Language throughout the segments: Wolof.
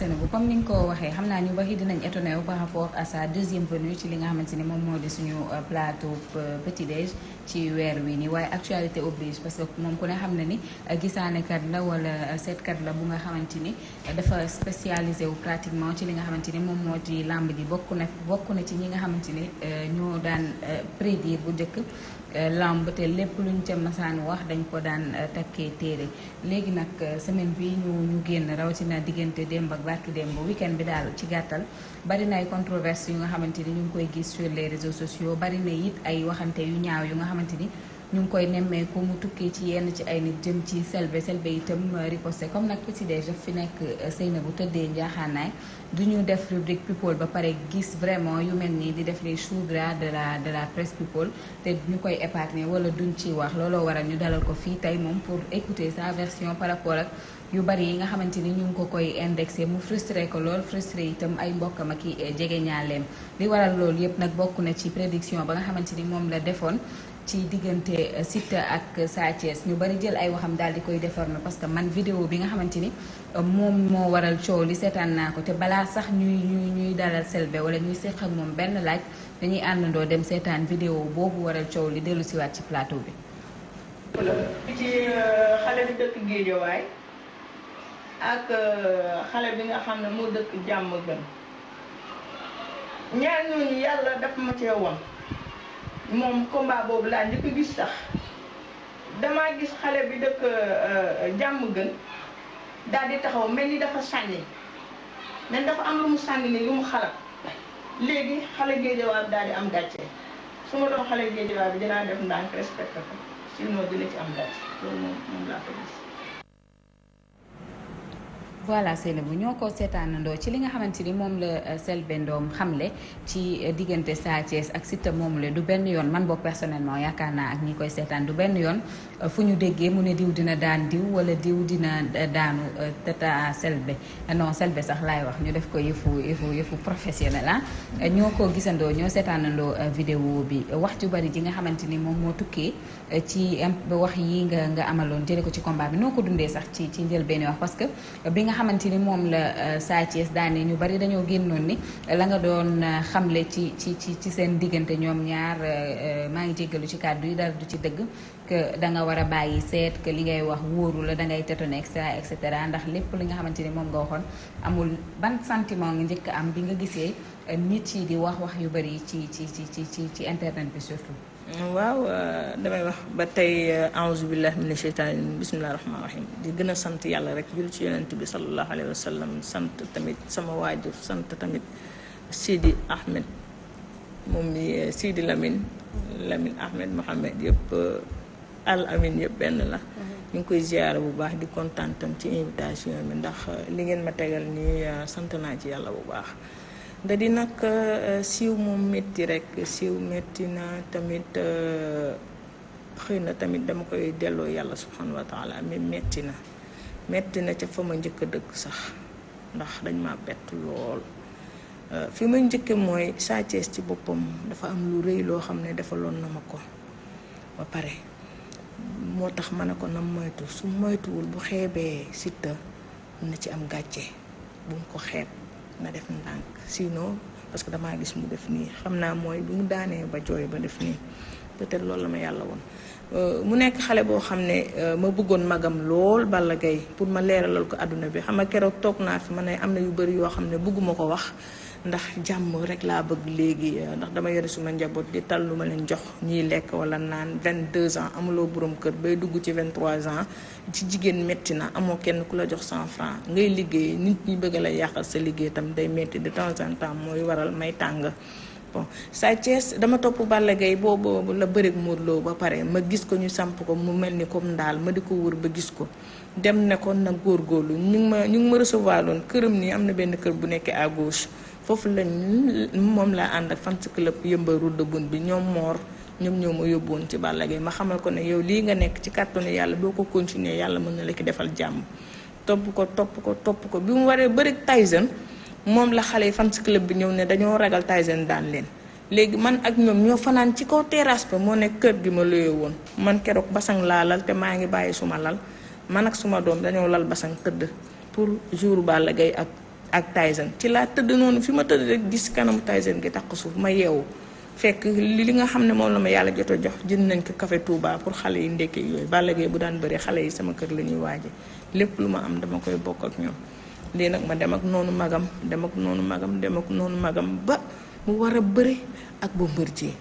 Seynabou comme ni nga ko waxee xam naa ñu bari dinañ étonné wu par rapport à sa deuxième venue ci li nga xamante ni moom moo di suñu plateau petit déj ci weer wi nii waaye actualité oblige parce que moom ku ne xam ne ni gisaanekat la wala seetkat la bu nga xamante ni dafa spécialisé wu pratiquement ci li nga xamante ni moom moo di làmb ji bokk na ci ñi nga xamante ni ñoo daan prédire bu njëkk lamb te lépp luñ ca masaan wax dañ ko daan takkee téere léegi nag semaine bi ñu génn rawatina diggante démb ak barki démb weekend bi daal ci gàttal bari na ay controverses yu nga xamante ni ñu ngi koy gis sur les réseaux sociaux bari na it ay waxante yu ñaaw yu nga xamante ni ñu ngi koy nemmeeku mu tukkee ci yenn ci ay nit jëm ci Selbé itam riposté comme nag petit déj daf fi nekk Seynabou tëddee njaaxaanaay du ñu def rubrique people ba pare gis vraiment yu mel nii di def les choux gras de la presse people te ñu koy épargner wala duñ ci wax looloo waral ñu dalal ko fii tey moom pour écouter sa version par rapport ak yu bari yi nga xamante ni ñu ngi ko koy indexé mu frustré ko lool frustré itam ay mbokkam ak i jege ñaaleem li waral loolu yëpp nag bokk na ci prédiction ba nga xamante ni moom la defoon ci diggante Siteu ak Sa Thiès ñu bari jël ay waxam daal di koy déformer parce que man vidéo bi nga xamante ni moom moo waral coow li seetaan naa ko te balaa sax ñuy dalal Selbé wala ñuy séq ak moom benn laaj dañuy àndandoo dem seetaan vidéo boobu waral coow li dellu siwaat ci plateau bi. ci xale bi dëkk Géejawaay ak xale bi nga xam ne moo dëkk jàmm gën ñaar ñooñu yàlla daf ma cee woon moom combat boobu laa njëkk a gis sax damaa gis xale bi dëkk jàmm gën daal di taxaw mel ni dafa sànni men dafa am lu mu sànni ni lu mu xalaat léegi xale Géejawaay bi daal di am gàcce su ma doon xale Géejawaay bi dinaa def ndànk respecté ko sinon dina ci am gàcce loolu moom laa ko gis. voilà Seynabou ñoo ko seetaanandoo ci li nga xamante ni moom la Selbé Ndom xamle ci diggante Sa Thiès ak Siteu moom la du benn yoon man boog personnellement yaakaar naa ak ñi koy seetaan du benn yoon fu ñu déggee mu ne diw dina daan diw wala diw dina daanu tata Selbé non Selbé sax laay wax ñu def ko yëfu professionnel ah ñoo ko gisandoo ñoo seetaanandoo vidéo bi wax ju bari ji nga xamante ni moom moo tukkee ci wax yi nga amaloon jële ko ci combat bi noo ko dundee sax ci njëlbéen wax parce que bi nga xamante ni moom la Sa Thiès daane ñu bari dañoo génnoon ni la nga doon xamle ci seen diggante ñoom ñaar maa ngi jéggalu ci kàddu yi dara du ci dëgg que da nga war a bàyyi seet que li ngay wax wóoru la da ngay tétone et cetera ndax lépp li nga xamante ni moom nga waxoon amul ban sentiment nga njëkk am bi nga gisee nit yi di wax yu bari ci internet bi surtout. waaw damay wax ba tey a'uzu billahi mina sheytaani bismillahi rahmaani rahim di gën a sant yàlla rek jul ci yonent bi sallallahu alayhi wa sallam sant tamit sama waajur sant tamit Sidi Ahmed moom mi Sidi Lamine Ahmed Mohamed yëpp al amin yëpp benn la ñu ngi koy ziyaara bu baax di kontaan tam ci invitation bi ndax li ngeen ma tegal nii sant naa ci yàlla bu baax da di nag siiw moom métti rek siiw métti na tamit xëy na tamit dama koy delloo yàlla subhanahu wa taala mais métti na ca fa ma njëkk a dëkk sax ndax dañ ma bett lool fi ma njëkke mooy Sa Thiès ci boppam dafa am lu rëy loo xam ne defaloon na ma ko ba pare moo tax ma ne ko na moytu su moytuwul bu xeebee Siteu na ci am gàcce bu mu ko xeeb na def ndànk sinon parce que damaa gis mu def nii xam naa mooy bi mu daanee ba jooy ba def nii peut-être loolu la ma yàlla woon mu nekk xale boo xam ne ma bëggoon magam lool Balla Gaye pour ma leeralal ko àdduna bi xam nga keroog toog naa fi ma ne am na yu bari yoo xam ne bëgguma ko wax ndax jàmm rek laa bëgg léegi ndax dama yore suma njaboot di tal lu ma leen jox ñiy lekk wala naan 22 ans amuloo borom kër bay dugg ci 23 ans ci jigéen métti na amoo kenn ku la jox 100 francs ngay liggéey nit ñi bëgg la yàqal sa liggéey tam day métti de temps en temps mooy waral may tàng bon Sa Thiès dama topp Balla Gaye boobu la bëreeg Modou Lo ba pare ma gis ko ñu samp ko mu mel ni comme ndaal ma di ko wër ba gis ko dem ne ko nag góorgóorlu ñu ngi ma recevoir loon këram nii am na benn kër bu nekkee à gauche foofu lañ moom laa ànd ak fans club yëmba route de Boune bi ñoom moor ñoom ñoo ma yóbboon ci Balla Gaye ma xamal ko ne yow lii nga nekk ci kàttanu yàlla boo ko continuer yàlla mën na la ki defal jàmm topp ko bi mu waree bëri Tyson moom la xale yi fans club bi ñëw ne dañoo ragal Tyson daan leen léegi man ak ñoom ñoo fanaan ci kaw terrasse ba moo nekk kër gi ma luyee woon man keroog basang laa lal te maa ngi bàyyi suma lal man ak suma doom dañoo lal basang tëdd pour jour Balla Gaye ak Tyson ci laa tëdd noonu fi ma tëdd rek gis kanamu Tyson gi takk suuf ma yeewu fekk li nga xam ne moom la ma yàlla jot a jox jënd nañ ko café Touba pour xale yi ndekki yooyu Balla Gaye bu daan bëri xale yi sama kër la ñuy waaje lépp lu ma am dama koy bokk ak ñoom lii nag ma dem ak noonu magam dem ak noonu magam dem ak noonu magam ba mu war a bëri ak Bombardier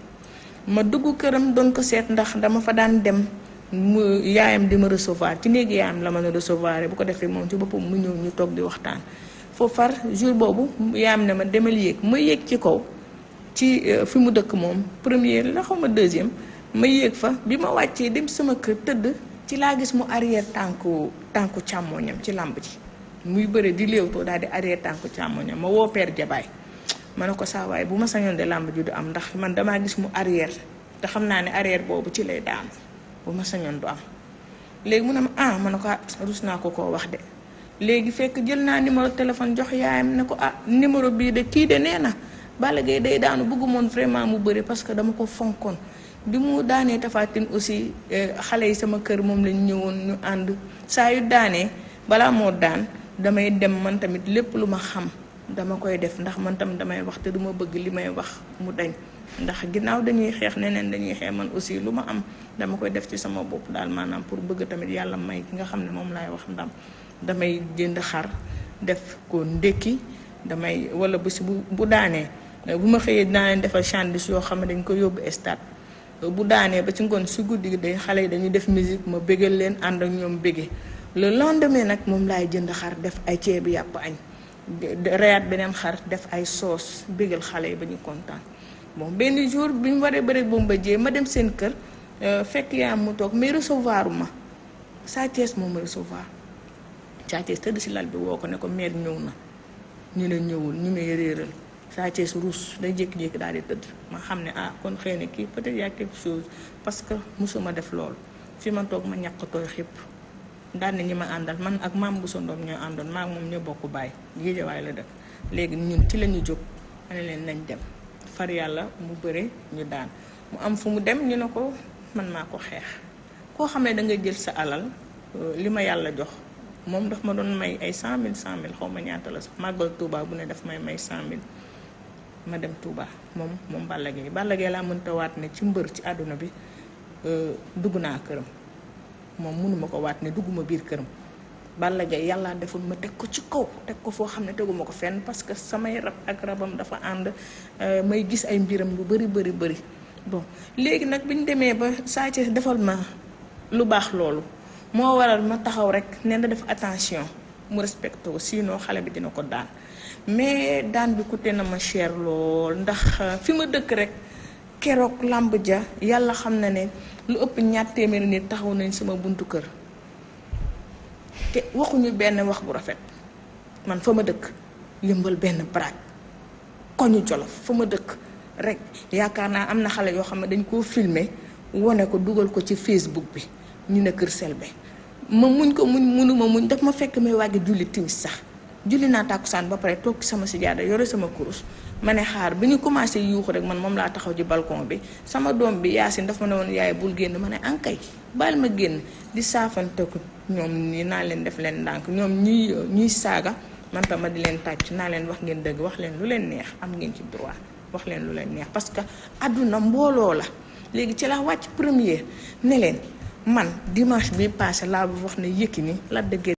ma dugg këram doon ko seet ndax dama fa daan dem mu yaayam di ma recevoir ci néegi yaayam la ma recevoir bu ko defee moom ci boppam mu ñëw ñu toog di waxtaan foofu far jour boobu yaayam ne ma demal yéeg ma yéeg ci kaw ci fi mu dëkk moom première la xaw ma deuxième ma yéeg fa bi ma wàccee dem sama kër tëdd ci laa gis mu arrière tànku càmmooñam ci làmb ji muy bëre di léewtoo daal di arrière tànku càmmooñam ma woo Père Jabaay ma ne ko saa waaye bu ma sañoon de làmb ji du am ndax man damaa gis mu arrière te xam naa ne arrière boobu ci lay daanu bu ma sañoon du am léegi mu ne ma ma ne ko rus naa ko koo wax de léegi fekk jël naa numéro téléphone jox yaayam ne ko numéro bii de kii de nee na Balla Gaye day daanu bëggu moon vraiment mu bëri parce que dama ko fonkoon bi mu daanee Tapha Tine aussi xale yi sama kër moom lañ ñëwoon ñu ànd saa yu daanee balaa moo daan damay dem man tamit lépp lu ma xam dama koy def ndax man tamit damay wax te duma bëgg li may wax mu dañ ndax ginnaaw dañuy xeex neneen dañuy xeex man aussi lu ma am dama koy def ci sama bopp daal maanaam pour bëgg tamit yàlla may ki nga xam ne moom laay wax ndam damay jënd xar def ko ndékki damay wala bési bu daanee bu ma xëyee dinaa leen defal chandis yoo xam ne dañ ko yóbbu stade bu daanee ba ci ngoon si guddi gi day xale yi dañuy def musique ma bégal leen ànd ak ñoom bége le lendemain nag moom laay jënd xar def ay ceebi yàpp añ reyaat beneen xar def ay soos bégal xale yi ba ñu kontaan bon benn jour bi ñu waree bëri Bombardier ma dem seen kër fekk yaa mu toog mais recevoir ma Sa Thiès moom ma recevoir Sa Thiès tëdd si lal bi woo ko ne ko mère ñëw na ñu ne ñëwul ñu may réeral Sa Thiès ruus day jékki-jékki daal di tëdd ma xam ne kon xëy na kii peut-être y a quelque chose parce que mosuma def loolu fi ma toog ma ñàkk tooy xépp daan na ñi ma àndal man ak maam bu sondoom ñoo àndoon maa moom ñoo bokk baay Géejawaay la dëkk léegi ñun ci la ñu jóg ma ne leen nañ dem far yàlla mu bëre ñu daan mu am fu mu dem ñu ne ko man maa ko xeex koo xam ne da nga jël sa alal li ma yàlla jox moom daf ma doon may ay 100 000 xaw ma ñaata la sax màggal Touba bu ne daf may 100 000 ma dem Touba moom Balla Gaye laa mënta waat ne ci mbër ci àdduna bi dugg naa këram moom mënuma ko waat ne dugguma biir këram Balla Gaye yàlla deful ma teg ko ci kaw teg ko foo xam ne teguma ko fenn parce que samay rab ak rabam dafa ànd may gis ay mbiram lu bëri bon léegi nag bi ñu demee ba Sa Thiès defal ma lu baax loolu moo waral ma taxaw rek ne na def attention mu respecté ko sinon xale bi dina ko daan mais daan bi coûté na ma cher lool ndax fi ma dëkk rek keroog làmb ja yàlla xam na ne lu ëpp 200 nit taxaw nañ sama buntu kër te waxuñu benn wax bu rafet man fa ma dëkk yëmbal benn baraaj koñu Jolof fa ma dëkk rek yaakaar naa am na xale yoo xam ne dañ koo filmer wone ko dugal ko ci Facebook bi ñu ne Kër Selbe ma muñ ko munuma muñ daf ma fekk may wàggi julli timis sax julli naa tàkkusaan ba pare toog ci sama sijaada yore sama kurus ma ne xaar bi ñu commencé yuuxu rek man moom laa taxaw ci balcon bi sama doom bi Yaasin dafa ne woon yaay bul génn ma ne ankay baal ma génn di saafante ko ñoom ñi naa leen def leen ndànk ñoom ñuy saaga man tam ma di leen tàcc naa leen wax ngeen dëgg wax leen lu leen neex am ngeen ci droit wax leen lu leen neex parce que àdduna mbooloo la léegi ci la wàcc première ne leen man dimanche bi passé laa bu wax ne Yékini la dëgg